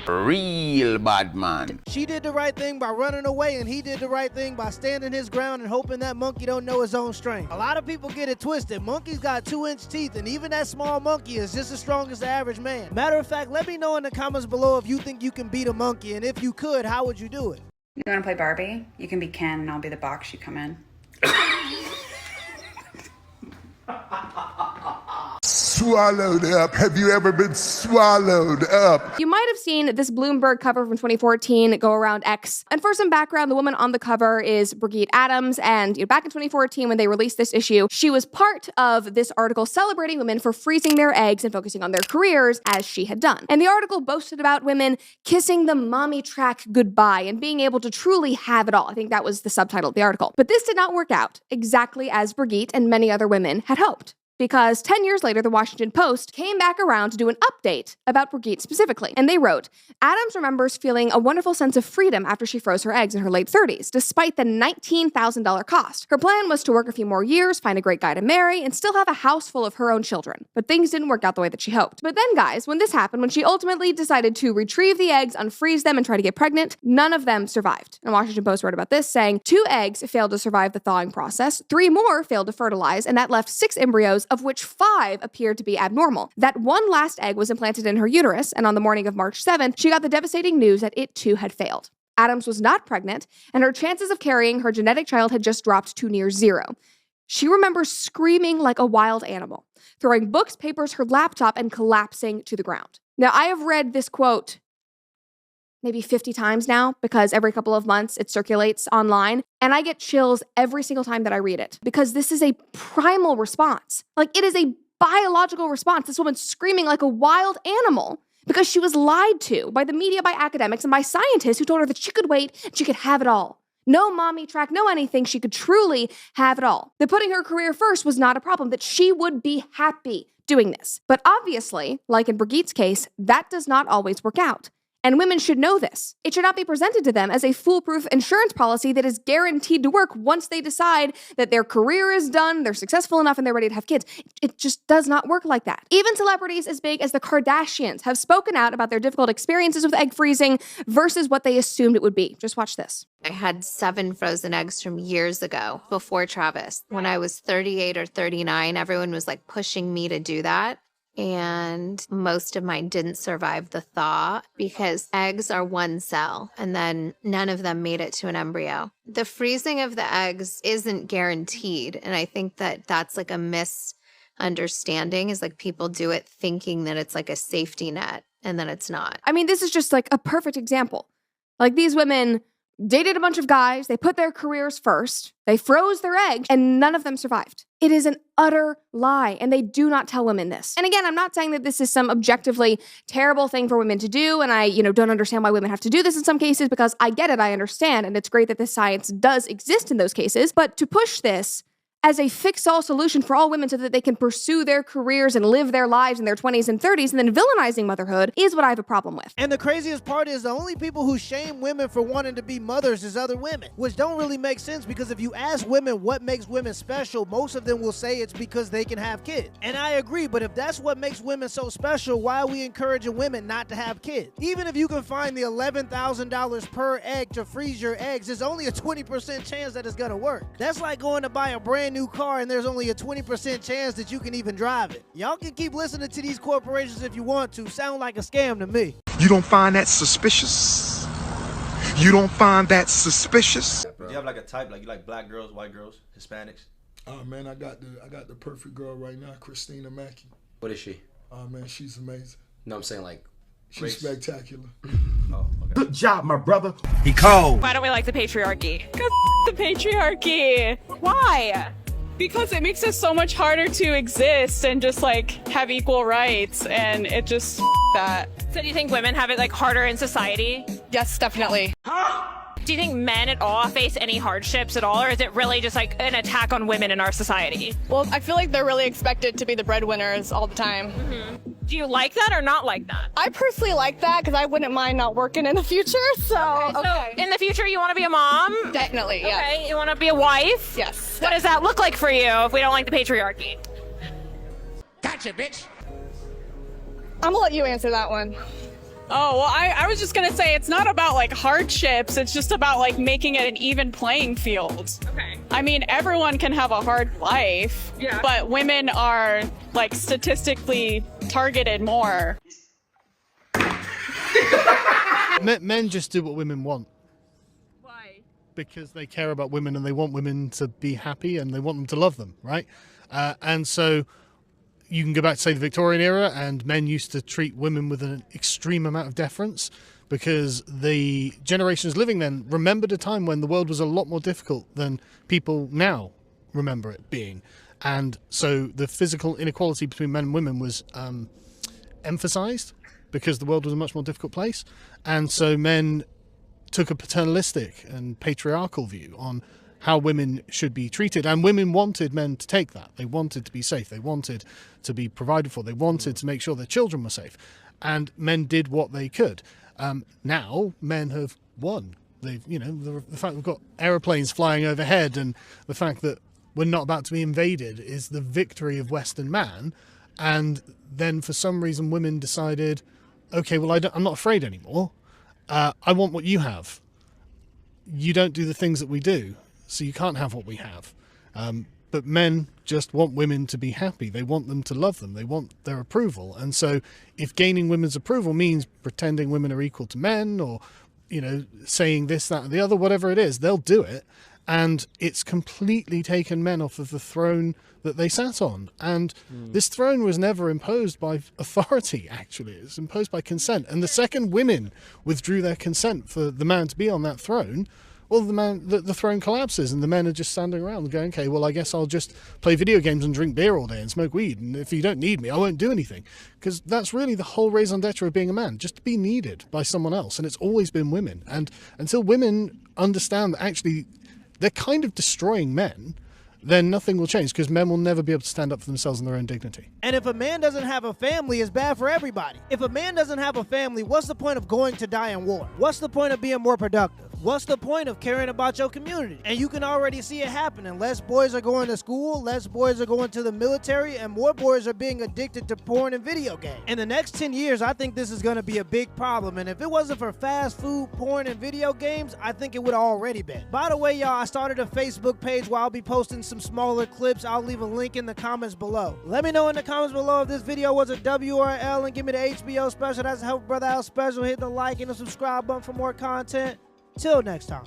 Real bad man. She did the right thing by running away, and he did the right thing by standing his ground and hoping that monkey don't know his own strength. A lot of people get it twisted. Monkeys got 2-inch teeth, and even that small monkey is just as strong as the average man. Matter of fact, let me know in the comments below if you think you can beat a monkey, and if you could, how would you do it? You want to play Barbie? You can be Ken, and I'll be the box you come in. Swallowed up. Have you ever been swallowed up? You might have seen this Bloomberg cover from 2014 go around X. And for some background, the woman on the cover is Brigitte Adams. And back in 2014, when they released this issue, she was part of this article celebrating women for freezing their eggs and focusing on their careers as she had done. And the article boasted about women kissing the mommy track goodbye and being able to truly have it all. I think that was the subtitle of the article. But this did not work out exactly as Brigitte and many other women had hoped. Because 10 years later, the Washington Post came back around to do an update about Brigitte specifically. And they wrote, Adams remembers feeling a wonderful sense of freedom after she froze her eggs in her late 30s, despite the $19,000 cost. Her plan was to work a few more years, find a great guy to marry, and still have a house full of her own children. But things didn't work out the way that she hoped. But then, guys, when this happened, when she ultimately decided to retrieve the eggs, unfreeze them, and try to get pregnant, none of them survived. And Washington Post wrote about this, saying 2 eggs failed to survive the thawing process, 3 more failed to fertilize, and that left 6 embryos, of which 5 appeared to be abnormal. That one last egg was implanted in her uterus, and on the morning of March 7th, she got the devastating news that it too had failed. Adams was not pregnant, and her chances of carrying her genetic child had just dropped to near 0. She remembers screaming like a wild animal, throwing books, papers, her laptop, and collapsing to the ground. Now, I have read this quote maybe 50 times now, because every couple of months it circulates online, and I get chills every single time that I read it, because this is a primal response. Like, it is a biological response. This woman screaming like a wild animal because she was lied to by the media, by academics, and by scientists who told her that she could wait and she could have it all. No mommy track, no anything. She could truly have it all. That putting her career first was not a problem, that she would be happy doing this. But obviously, like in Brigitte's case, that does not always work out. And women should know this. It should not be presented to them as a foolproof insurance policy that is guaranteed to work once they decide that their career is done, they're successful enough, and they're ready to have kids. It just does not work like that. Even celebrities as big as the Kardashians have spoken out about their difficult experiences with egg freezing versus what they assumed it would be. Just watch this. I had 7 frozen eggs from years ago, before Travis. When I was 38 or 39, everyone was like pushing me to do that. And most of mine didn't survive the thaw because eggs are one cell, and then none of them made it to an embryo. The freezing of the eggs isn't guaranteed, and I think that that's like a misunderstanding, is like people do it thinking that it's like a safety net, and then it's not. I mean, this is just like a perfect example. Like, these women dated a bunch of guys, they put their careers first, they froze their eggs, and none of them survived. It is an utter lie, and they do not tell women this. And again, I'm not saying that this is some objectively terrible thing for women to do, and I, don't understand why women have to do this in some cases, because I get it, I understand, and it's great that this science does exist in those cases, but to push this as a fix-all solution for all women so that they can pursue their careers and live their lives in their 20s and 30s, and then villainizing motherhood is what I have a problem with. And the craziest part is the only people who shame women for wanting to be mothers is other women, which don't really make sense, because if you ask women what makes women special, most of them will say it's because they can have kids. And I agree, but if that's what makes women so special, why are we encouraging women not to have kids? Even if you can find the $11,000 per egg to freeze your eggs, there's only a 20% chance that it's gonna work. That's like going to buy a brand new car and there's only a 20% chance that you can even drive it. Y'all can keep listening to these corporations if you want to. Sound like a scam to me. You don't find that suspicious? You don't find that suspicious? Do you have like a type, like you like black girls, white girls, Hispanics? Oh man, I got the perfect girl right now, Christina Mackey. What is she? Oh man, she's amazing. No, I'm saying like she's race. spectacular. Oh, okay. Good job, my brother. He cold. Why don't we like the patriarchy? Because the patriarchy. Why? Because it makes it so much harder to exist and just like have equal rights, and it just that. So do you think women have it like harder in society? Yes, definitely. Do you think men at all face any hardships at all, or is it really just like an attack on women in our society? Well, I feel like they're really expected to be the breadwinners all the time. Do you like that or not like that? I personally like that because I wouldn't mind not working in the future. So, So in the future, you want to be a mom? Definitely, yeah. Okay. You want to be a wife? Yes. What does that look like for you if we don't like the patriarchy? Gotcha, bitch. I'm gonna let you answer that one. Oh, well, I was just gonna say it's not about like hardships, it's just about like making it an even playing field. Okay. I mean, everyone can have a hard life, but women are like statistically targeted more. Men just do what women want. Why? Because they care about women and they want women to be happy and they want them to love them, right? And so you can go back to, say, the Victorian era, and men used to treat women with an extreme amount of deference because the generations living then remembered a time when the world was a lot more difficult than people now remember it being. And so the physical inequality between men and women was emphasized because the world was a much more difficult place. And so men took a paternalistic and patriarchal view on how women should be treated, and women wanted men to take that. They wanted to be safe, they wanted to be provided for, they wanted to make sure their children were safe, and men did what they could. Now men have won. They've, you know, the fact we've got aeroplanes flying overhead and the fact that we're not about to be invaded is the victory of Western man. And then for some reason women decided, okay, well I'm not afraid anymore. I want what you have. You don't do the things that we do, so you can't have what we have. But men just want women to be happy. They want them to love them. They want their approval. And so if gaining women's approval means pretending women are equal to men or, you know, saying this, that, and the other, whatever it is, they'll do it. And it's completely taken men off of the throne that they sat on. And this throne was never imposed by authority, actually. It was imposed by consent. And the second women withdrew their consent for the man to be on that throne, well, the throne collapses and the men are just standing around going, okay, well, I guess I'll just play video games and drink beer all day and smoke weed. And if you don't need me, I won't do anything. Because that's really the whole raison d'etre of being a man, just to be needed by someone else. And it's always been women. And until women understand that actually they're kind of destroying men, then nothing will change, because men will never be able to stand up for themselves and their own dignity. And if a man doesn't have a family, it's bad for everybody. If a man doesn't have a family, what's the point of going to die in war? What's the point of being more productive? What's the point of caring about your community? And you can already see it happening. Less boys are going to school, less boys are going to the military, and more boys are being addicted to porn and video games. In the next 10 years, I think this is going to be a big problem. And if it wasn't for fast food, porn, and video games, I think it would have already been. By the way, y'all, I started a Facebook page where I'll be posting some smaller clips. I'll leave a link in the comments below. Let me know in the comments below if this video was a W or an L, and give me the HBO special. That's a Help Brother Out special. Hit the like and the subscribe button for more content. Till next time.